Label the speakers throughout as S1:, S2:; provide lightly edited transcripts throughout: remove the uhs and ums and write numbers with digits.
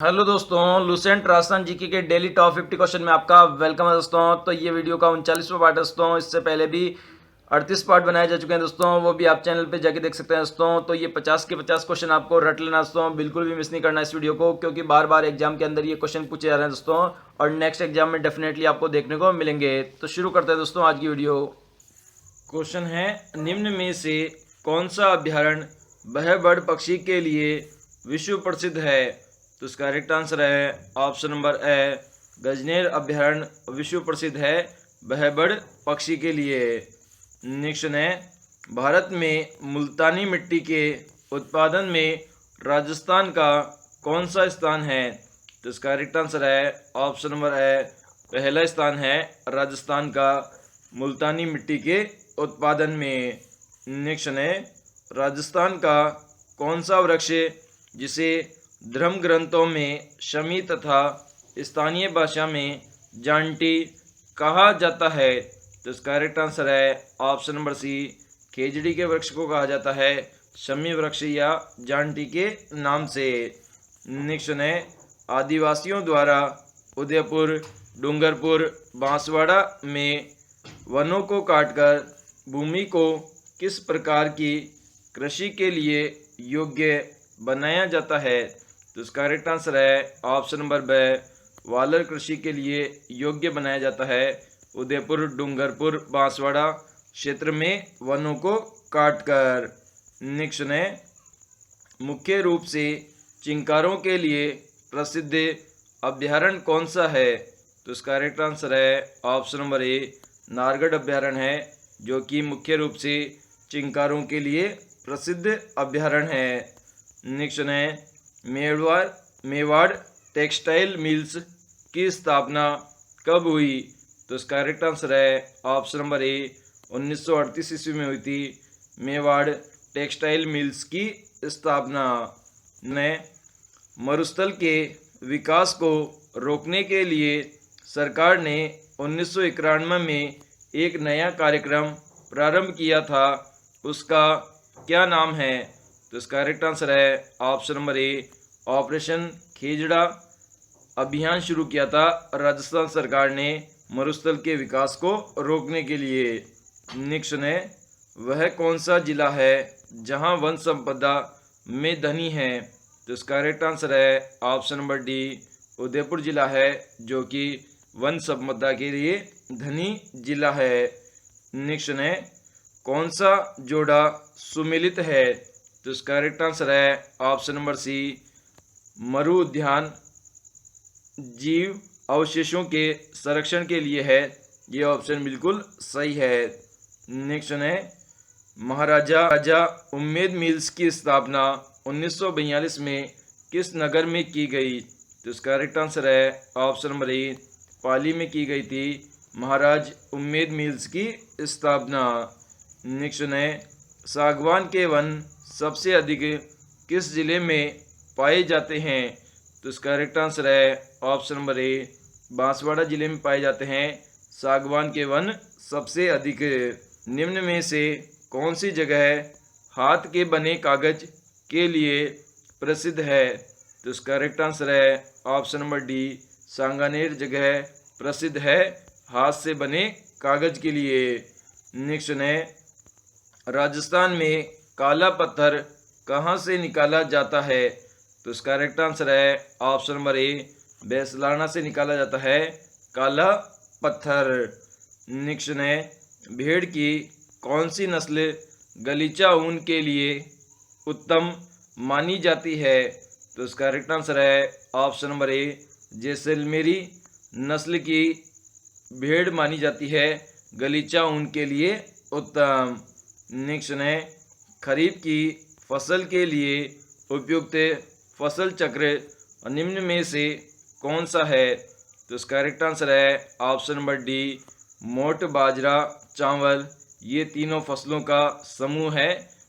S1: Hello दोस्तों, Lucent Rajasthan GK के daily top 50 question में आपका वेलकम है दोस्तों। तो ये वीडियो का 39वां पार्ट है दोस्तों। इससे पहले भी 38 पार्ट बनाए जा चुके हैं दोस्तों, वो भी आप चैनल पे जाके देख सकते हैं दोस्तों। तो ये 50 के 50 क्वेश्चन आपको रट लेना दोस्तों, बिल्कुल भी मिस नहीं करना इस वीडियो को, क्योंकि बार बार एग्जाम के अंदर ये क्वेश्चन पूछे जा रहे हैं दोस्तों, और नेक्स्ट एग्जाम में डेफिनेटली आपको देखने को मिलेंगे। तो शुरू करते हैं दोस्तों आज की वीडियो। क्वेश्चन है, निम्न में से कौन सा अभ्यारण्य बहबड़ पक्षी के लिए विश्व प्रसिद्ध है? तो इसका करेक्ट आंसर है ऑप्शन नंबर ए, गजनेर अभ्यारण्य विश्व प्रसिद्ध है बहबड़ पक्षी के लिए। नेक्स्ट है, भारत में मुल्तानी मिट्टी के उत्पादन में राजस्थान का कौन सा स्थान है? तो इसका करेक्ट आंसर है ऑप्शन नंबर ए, पहला स्थान है राजस्थान का मुल्तानी मिट्टी के उत्पादन में। नेक्स्ट है, राजस्थान का कौन सा वृक्ष जिसे धर्म ग्रंथों में शमी तथा स्थानीय भाषा में जांटी कहा जाता है? तो इसका करेक्ट आंसर है ऑप्शन नंबर सी, खेजड़ी के वृक्ष को कहा जाता है शमी वृक्ष या जांटी के नाम से। नेक्स्ट है, आदिवासियों द्वारा उदयपुर, डूंगरपुर, बांसवाड़ा में वनों को काटकर भूमि को किस प्रकार की कृषि के लिए योग्य बनाया जाता है? तो इसका करेक्ट आंसर है ऑप्शन नंबर बी, वालर कृषि के लिए योग्य बनाया जाता है उदयपुर, डूंगरपुर, बांसवाड़ा क्षेत्र में वनों को काटकर। नेक्स्ट है, मुख्य रूप से चिंकारों के लिए प्रसिद्ध अभ्यारण्य कौन सा है? तो इसका करेक्ट आंसर है ऑप्शन नंबर ए, नारगढ़ अभ्यारण्य है, जो कि मुख्य रूप से चिंकारों के लिए प्रसिद्ध अभ्यारण्य है। नेक्स्ट है, मेवाड़ टेक्सटाइल मिल्स की स्थापना कब हुई? तो इसका करेक्ट आंसर है ऑप्शन नंबर ए, 1938 ईस्वी में हुई थी मेवाड़ टेक्सटाइल मिल्स की स्थापना। ने मरुस्थल के विकास को रोकने के लिए सरकार ने 1991 में एक नया कार्यक्रम प्रारंभ किया था, उसका क्या नाम है? तो इसका करेक्ट आंसर है option number A, operation Khejra अभियान शुरू किया था राजस्थान सरकार ने मरुस्थल के विकास को रोकने के लिए। नेक्स्ट है, वह कौन सा जिला है जहां वन संपदा में धनी है? तो इसका करेक्ट आंसर है ऑप्शन नंबर डी, उदयपुर जिला है, जो कि वन संपदा के लिए धनी जिला है। नेक्स्ट है, कौन सा जोड़ा सुमेलित है? तो इसका करेक्ट आंसर है ऑप्शन नंबर सी, मरु उद्यान जीव अवशेषों के संरक्षण के लिए है। ये ऑप्शन बिल्कुल सही है। नेक्स्ट है, महाराजा उम्मेद मिल्स की स्थापना 1942 में किस नगर में की गई? तो इसका करेक्ट आंसर है ऑप्शन नंबर ए, पाली में की गई थी महाराज उम्मेद मिल्स की स्थापना। नेक्स्ट है, सागवान के वन सबसे अधिक किस जिले में पाए जाते हैं? तो इसका करेक्ट आंसर है ऑप्शन नंबर ए, बांसवाड़ा जिले में पाए जाते हैं सागवान के वन सबसे अधिक। निम्न में से कौन सी जगह हाथ के बने कागज के लिए प्रसिद्ध है? तो इसका करेक्ट आंसर है ऑप्शन नंबर डी, सांगानेर जगह प्रसिद्ध है हाथ से बने कागज के लिए। नेक्स्ट है, राजस्थान में काला पत्थर कहाँ से निकाला जाता है? तो इसका करेक्ट आंसर है ऑप्शन नंबर ए, बैसलाना से निकाला जाता है काला पत्थर। नेक्स्ट है, भेड़ की कौन सी नस्ल गलीचा ऊन के लिए उत्तम मानी जाती है? तो इसका करेक्ट आंसर है ऑप्शन नंबर ए, जैसलमेरी नस्ल की भेड़ मानी जाती है गलीचा ऊन के लिए उत्तम। नेक्स्ट है, खरीफ की फसल के लिए उपयुक्त फसल चक्र निम्न में से कौन सा है? तो इसका करेक्ट आंसर है ऑप्शन नंबर डी, मोट, बाजरा, चावल, ये तीनों फसलों का समूह है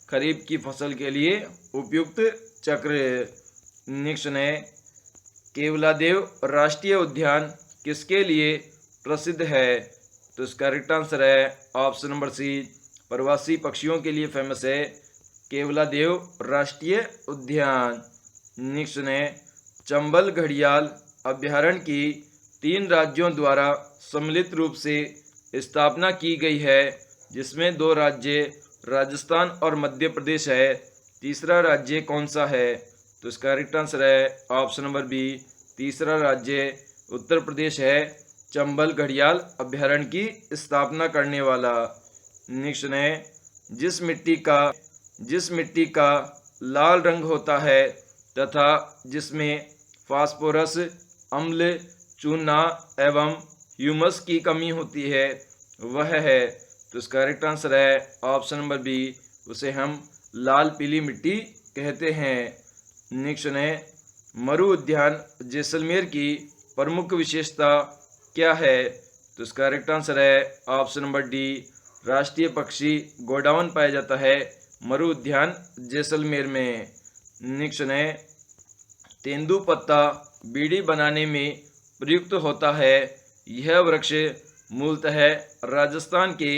S1: खरीफ की फसल के लिए उपयुक्त चक्र। नेक्स्ट है, केवलादेव राष्ट्रीय उद्यान किसके लिए प्रसिद्ध है? तो इसका करेक्ट आंसर है ऑप्शन नंबर सी, प्रवासी पक्षियों के लिए फेमस है केवलादेव राष्ट्रीय उद्यान। नेक्स्ट है, चंबल घड़ियाल अभ्यारण्य की 3 राज्यों द्वारा सम्मिलित रूप से स्थापना की गई है, जिसमें 2 राज्य राजस्थान और मध्य प्रदेश है। तीसरा राज्य कौन सा है? तो इसका करेक्ट आंसर है ऑप्शन नंबर बी, तीसरा राज्य उत्तर प्रदेश है, चंबल घड़ियाल अभ्यारण्य की स्थापना करने वाला। नेक्स्ट है, जिस मिट्टी का लाल रंग होता है तथा जिसमें फास्फोरस, अम्ल, चूना एवं ह्यूमस की कमी होती है वह है। तो इसका करेक्ट आंसर है ऑप्शन नंबर बी, उसे हम लाल पीली मिट्टी कहते हैं। नेक्स्ट है, मरु उद्यान जैसलमेर की प्रमुख विशेषता क्या है? तो इसका करेक्ट आंसर है ऑप्शन नंबर डी, राष्ट्रीय पक्षी गोडाउन पाया जाता है मरु उद्यान जैसलमेर में। नेक्स्ट है, तेंदुपत्ता बीड़ी बनाने में प्रयुक्त होता है। यह वृक्ष मूलतः राजस्थान के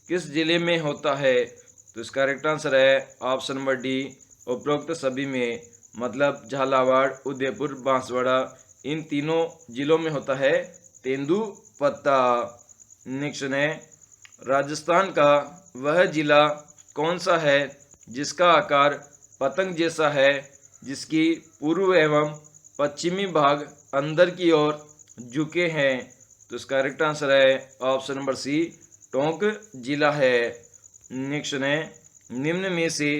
S1: किस जिले में होता है? तो इसका करेक्ट आंसर है ऑप्शन नंबर डी, उपरोक्त सभी में, मतलब झालावाड़, उदयपुर, बांसवाड़ा, इन तीनों जिलों में होता है तेंदुपत्ता। नेक्स्ट है, राजस्थान का वह जिला कौन सा है जिसका आकार पतंग जैसा है, जिसकी पूर्व एवं पश्चिमी भाग अंदर की ओर झुके हैं? तो इसका करेक्ट आंसर है ऑप्शन नंबर सी, टोंक जिला है। नेक्स्ट है, निम्न में से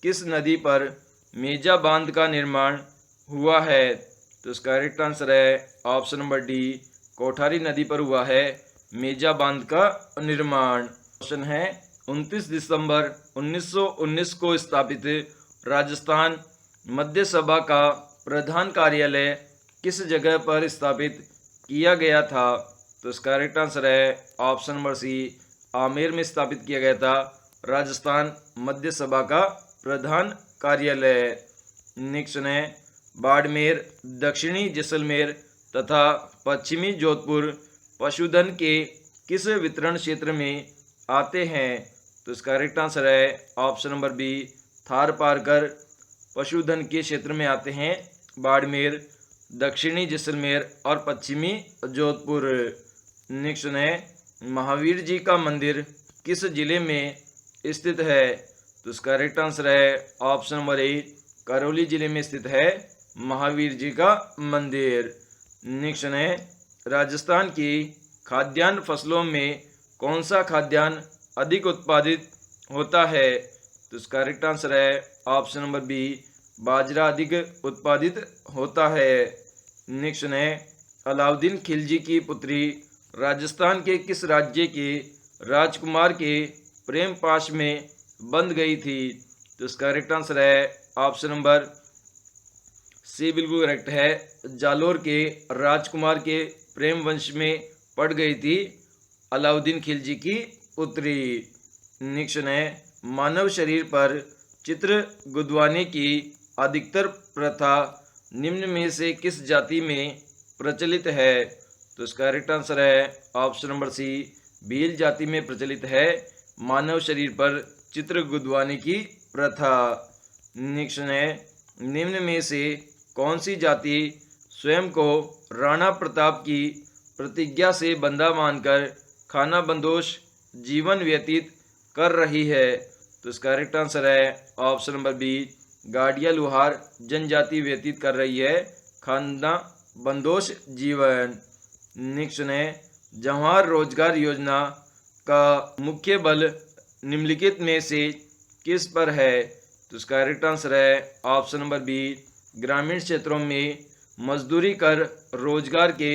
S1: किस नदी पर मेजा बांध का निर्माण हुआ है? तो इसका करेक्ट आंसर है ऑप्शन नंबर डी, कोठारी नदी पर हुआ है मेजा बांध का निर्माण। क्वेश्चन है, 29 दिसंबर 1919 को स्थापित राजस्थान मध्य सभा का प्रधान कार्यालय किस जगह पर स्थापित किया गया था? तो इसका करेक्ट आंसर है ऑप्शन नंबर सी, आमेर में स्थापित किया गया था राजस्थान मध्य सभा का प्रधान कार्यालय। नेक्स्ट है, बाड़मेर, दक्षिणी जैसलमेर तथा पश्चिमी जोधपुर पशुधन के किस वितरण क्षेत्र में आते हैं? तो इसका करेक्ट आंसर है ऑप्शन नंबर बी, थार पारकर पशुधन के क्षेत्र में आते हैं बाड़मेर, दक्षिणी जैसलमेर और पश्चिमी जोधपुर। नेक्स्ट है, महावीर जी का मंदिर किस जिले में स्थित है? तो इसका करेक्ट आंसर है ऑप्शन नंबर ए, करौली जिले में स्थित है महावीर जी का मंदिर। नेक्स्ट है, राजस्थान की खाद्यान्न फसलों में कौन सा खाद्यान्न अधिक उत्पादित होता है? तो इसका करेक्ट आंसर है ऑप्शन नंबर बी, बाजरा अधिक उत्पादित होता है। नेक्स्ट है, अलाउद्दीन खिलजी की पुत्री राजस्थान के किस राज्य के राजकुमार के प्रेम पाश में बंध गई थी? तो इसका करेक्ट आंसर है ऑप्शन नंबर सी, बिल्कुल करेक्ट है, जालोर के राजकुमार के प्रेम वंश में पड़ गई थी अलाउद्दीन खिलजी की पुत्री। नेक्स्ट है, मानव शरीर पर चित्र गुदवाने की अधिकतर प्रथा निम्न में से किस जाति में प्रचलित है? तो इसका करेक्ट आंसर है ऑप्शन नंबर सी, भील जाति में प्रचलित है मानव शरीर पर चित्र गुदवाने की प्रथा। नेक्स्ट है, निम्न में से कौन सी जाति स्वयं को राणा प्रताप की प्रतिज्ञा से बंधा मानकर खाना बंदोश जीवन व्यतीत कर रही है? तो इसका करेक्ट आंसर है ऑप्शन नंबर बी, गाड़िया लुहार जनजाति व्यतीत कर रही है खाना बंदोश जीवन। नेक्स्ट है, जवाहर रोजगार योजना का मुख्य बल निम्नलिखित में से किस पर है? तो इसका करेक्ट आंसर है ऑप्शन नंबर बी, ग्रामीण क्षेत्रों में मजदूरी कर रोजगार के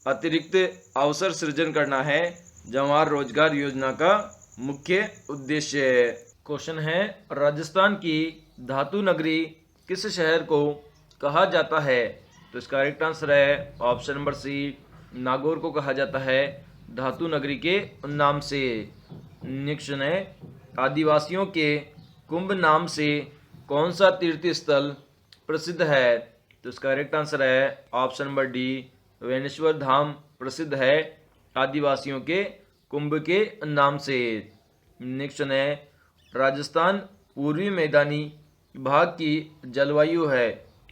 S1: अतिरिक्त अवसर सृजन करना है जवाहर रोजगार योजना का मुख्य उद्देश्य। क्वेश्चन है, राजस्थान की धातु नगरी किस शहर को कहा जाता है? तो इसका करेक्ट आंसर है ऑप्शन नंबर सी, नागौर को कहा जाता है धातु नगरी के नाम से। नेक्स्ट है, आदिवासियों के कुंभ नाम से कौन सा तीर्थ स्थल प्रसिद्ध है? तो इसका करेक्ट आंसर है ऑप्शन नंबर डी, वेनेश्वर धाम प्रसिद्ध है आदिवासियों के कुंभ के नाम से। नेक्स्ट है, राजस्थान पूर्वी मैदानी भाग की जलवायु है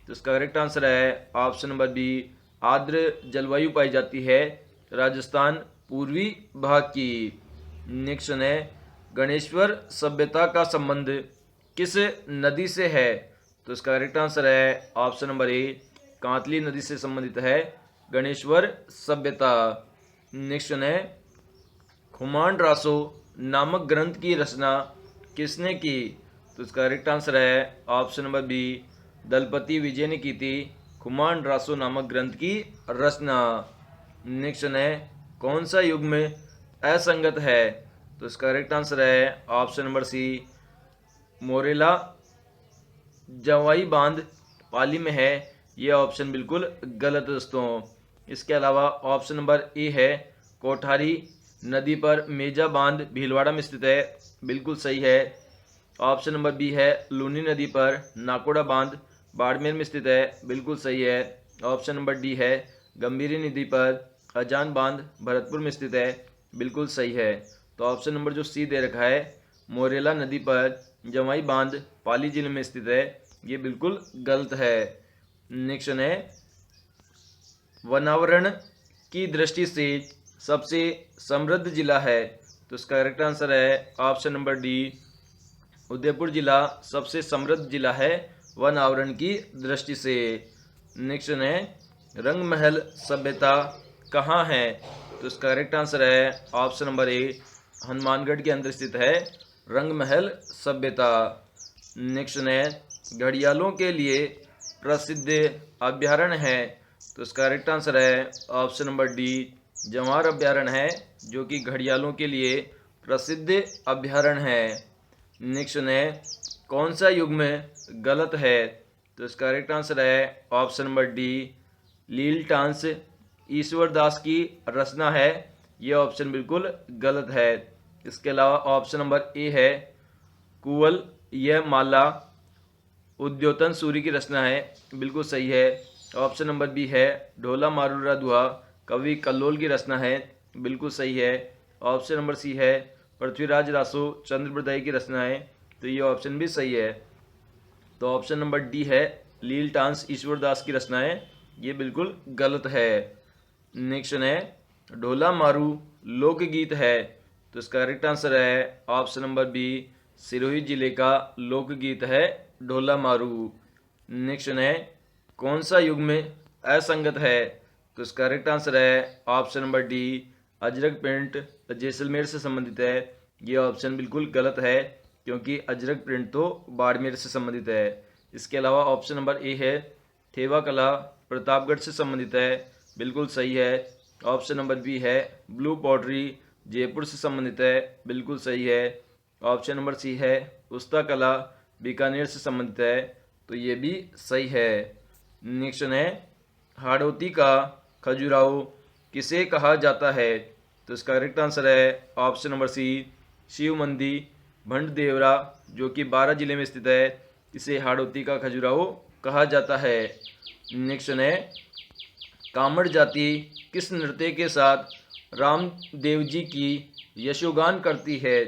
S1: तो इसका करेक्ट आंसर है ऑप्शन नंबर बी, आर्द्र जलवायु पाई जाती है राजस्थान पूर्वी भाग की। नेक्स्ट है, गणेश्वर सभ्यता का संबंध किस नदी से है? तो इसका करेक्ट आंसर है ऑप्शन नंबर ए, कांतली नदी से संबंधित है गणेश्वर सभ्यता। नेक्स्ट है, खुमान रासो नामक ग्रंथ की रचना किसने की? तो इसका करेक्ट आंसर है ऑप्शन नंबर बी, दलपति विजय ने की थी खुमान रासो नामक ग्रंथ की रचना। नेक्स्ट है, कौन सा युग्म असंगत है? तो इसका करेक्ट आंसर है ऑप्शन नंबर सी, मोरेला जवाई बांध पाली में है। यह ऑप्शन बिल्कुल गलत है दोस्तों। इसके अलावा ऑप्शन नंबर ए है, कोठारी नदी पर मेजा बांध भीलवाड़ा में स्थित है, बिल्कुल सही है। ऑप्शन नंबर बी है, लूनी नदी पर नाकोड़ा बांध बाड़मेर में स्थित है, बिल्कुल सही है। ऑप्शन नंबर डी है, गंभीरी नदी पर अजान बांध भरतपुर में स्थित है, बिल्कुल सही है। तो ऑप्शन नंबर जो सी दे रखा है, मोरेला नदी पर जवाई बांध पाली जिले में स्थित है, ये बिल्कुल गलत है। नेक्स्ट है, वनावरण की दृष्टि से सबसे समृद्ध जिला है? तो इसका करेक्ट आंसर है ऑप्शन नंबर डी, उदयपुर जिला सबसे समृद्ध जिला है वन आवरण की दृष्टि से। नेक्स्ट है, रंगमहल सभ्यता कहाँ है? तो इसका करेक्ट आंसर है ऑप्शन नंबर ए, हनुमानगढ़ के अंदर स्थित है रंगमहल सभ्यता। नेक्स्ट है, घड़ियालों के लिए प्रसिद्ध अभ्यारण्य है? तो इसका करेक्ट आंसर है ऑप्शन नंबर डी, जवार अभ्यारण्य है, जो कि घड़ियालों के लिए प्रसिद्ध अभ्यारण्य है। नेक्स्ट है, कौन सा युग्म गलत है? तो इसका करेक्ट आंसर है ऑप्शन नंबर डी, लील टांस ईश्वर दास की रचना है, यह ऑप्शन बिल्कुल गलत है। इसके अलावा ऑप्शन नंबर ए है, कुवल यह माला उद्योतन सूरी की रचना है, बिल्कुल सही है। ऑप्शन नंबर बी है, ढोला मारूरा दुआ कवि कल्लोल की रचना है, बिल्कुल सही है। ऑप्शन नंबर सी है, पृथ्वीराज रासो चंद्रप्रदाय की रचना है, तो ये ऑप्शन भी सही है। तो ऑप्शन नंबर डी है, लील टांस ईश्वरदास की रचना है, ये बिल्कुल गलत है। नेक्स्ट है, ढोला मारू लोकगीत है? तो इसका करेक्ट आंसर है ऑप्शन नंबर बी, सिरोही जिले का लोकगीत है ढोला मारू। नेक्स्ट है, कौन सा युग्म असंगत है? तो इसका करेक्ट आंसर है option number D, Ajrak print Jaisalmer से संबंधित है, ये ऑप्शन बिल्कुल गलत है, क्योंकि अजरक प्रिंट तो बाड़मेर से संबंधित है। इसके अलावा ऑप्शन नंबर ए है, थेवा कला प्रतापगढ़ से संबंधित है, बिल्कुल सही है। ऑप्शन नंबर बी है, ब्लू पॉटरी जयपुर से संबंधित है, बिल्कुल सही है। ऑप्शन नंबर सी है, उस्ता कला बीकानेर से संबंधित है, तो ये भी सही है। नेक्स्ट है, हाड़ौती का खजुराहो किसे कहा जाता है? तो इसका करेक्ट आंसर है ऑप्शन नंबर सी, शिव मंदी भंड देवरा, जो कि 12 जिले में स्थित है, इसे हाड़ौती का खजुराहो कहा जाता है। नेक्स्ट है, कामड़ जाति किस नृत्य के साथ रामदेव जी की यशोगान करती है?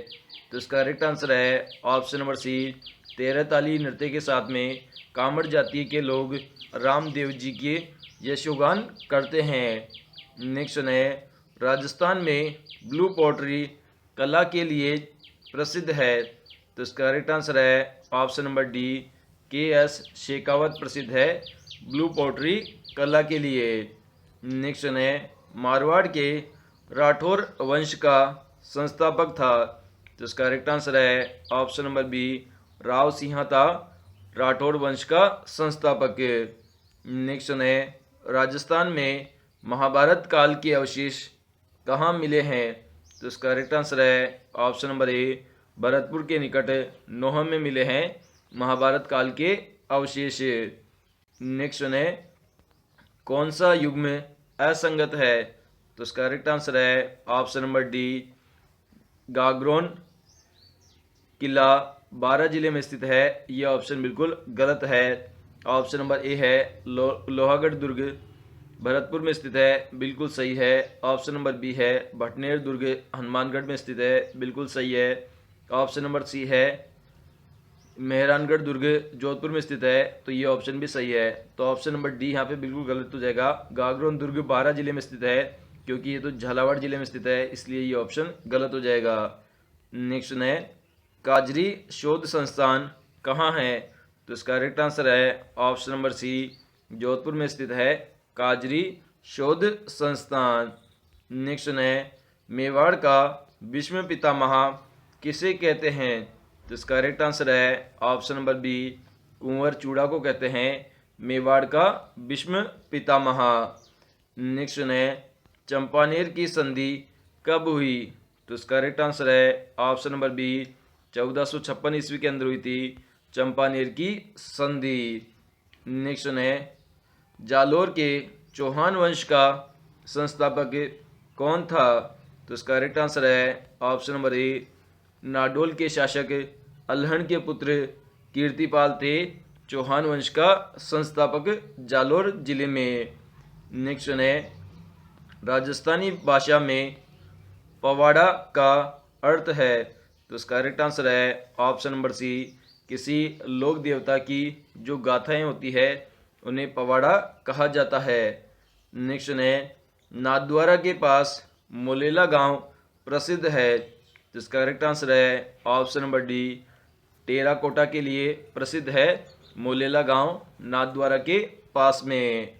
S1: तो इसका करेक्ट आंसर है ऑप्शन नंबर सी, 13 ताली नृत्य के साथ में कामड़ जाति के लोग रामदेव जी के यशोगान करते हैं। नेक्स्ट है, राजस्थान में ब्लू पॉटरी कला के लिए प्रसिद्ध है? तो इसका करेक्ट आंसर है option number D, KS. Shekhawat प्रसिद्ध है ब्लू पॉटरी कला के लिए। नेक्स्ट है, मारवाड़ के राठौर वंश का संस्थापक था? तो इसका करेक्ट आंसर है option number B, Rao Singh था राठौर वंश का संस्थापक। नेक्स्ट है, राजस्थान में महाभारत काल के अवशेष कहाँ मिले हैं? तो इसका करेक्ट आंसर है ऑप्शन नंबर ए, भरतपुर के निकट नोहम में मिले हैं महाभारत काल के अवशेष। नेक्स्ट है, कौन सा युग्म असंगत है? तो इसका करेक्ट आंसर है ऑप्शन नंबर डी, गागरोन किला 12 जिले में स्थित है, यह ऑप्शन बिल्कुल गलत है। ऑप्शन नंबर ए है, लोहागढ़ दुर्ग भरतपुर में स्थित है, बिल्कुल सही है। ऑप्शन नंबर बी है, भटनेर दुर्ग हनुमानगढ़ में स्थित है, बिल्कुल सही है। ऑप्शन नंबर सी है, मेहरानगढ़ दुर्ग जोधपुर में स्थित है, तो ये ऑप्शन भी सही है। तो ऑप्शन नंबर डी यहाँ पे बिल्कुल गलत हो जाएगा। गागरोन दुर्ग बारां जिले में स्थित है, क्योंकि ये तो झालावाड़ जिले में स्थित है, इसलिए ये ऑप्शन गलत हो जाएगा। नेक्स्ट है काजरी शोध संस्थान कहाँ है? तो इसका करेक्ट आंसर है ऑप्शन नंबर सी, जोधपुर में स्थित है काजरी शोध संस्थान। नेक्स्ट है मेवाड़ का विश्व पितामह किसे कहते हैं? तो इसका करेक्ट आंसर है ऑप्शन नंबर बी, कुंवर चूड़ा को कहते हैं मेवाड़ का विश्व पितामह। नेक्स्ट है चंपानेर की संधि कब हुई? तो इसका करेक्ट आंसर है ऑप्शन नंबर बी, 1456 ईस्वी के अंदर हुई थी चंपानेर की संधि। नेक्स्ट है जालोर के चौहान वंश का संस्थापक कौन था? तो इसका करेक्ट आंसर है ऑप्शन नंबर ए, नाडोल के शासक अल्हड़ के पुत्र कीर्तिपाल थे चौहान वंश का संस्थापक जालोर जिले में। नेक्स्ट है राजस्थानी भाषा में पवाड़ा का अर्थ है? तो इसका करेक्ट आंसर है ऑप्शन नंबर सी, किसी लोक देवता की जो गाथाएं होती है उन्हें पवाड़ा कहा जाता है। नेक्स्ट है नाथद्वारा के पास मोलेला गांव प्रसिद्ध है? तो इसका करेक्ट आंसर है ऑप्शन नंबर डी, टेराकोटा के लिए प्रसिद्ध है मोलेला गांव नाथद्वारा के पास में।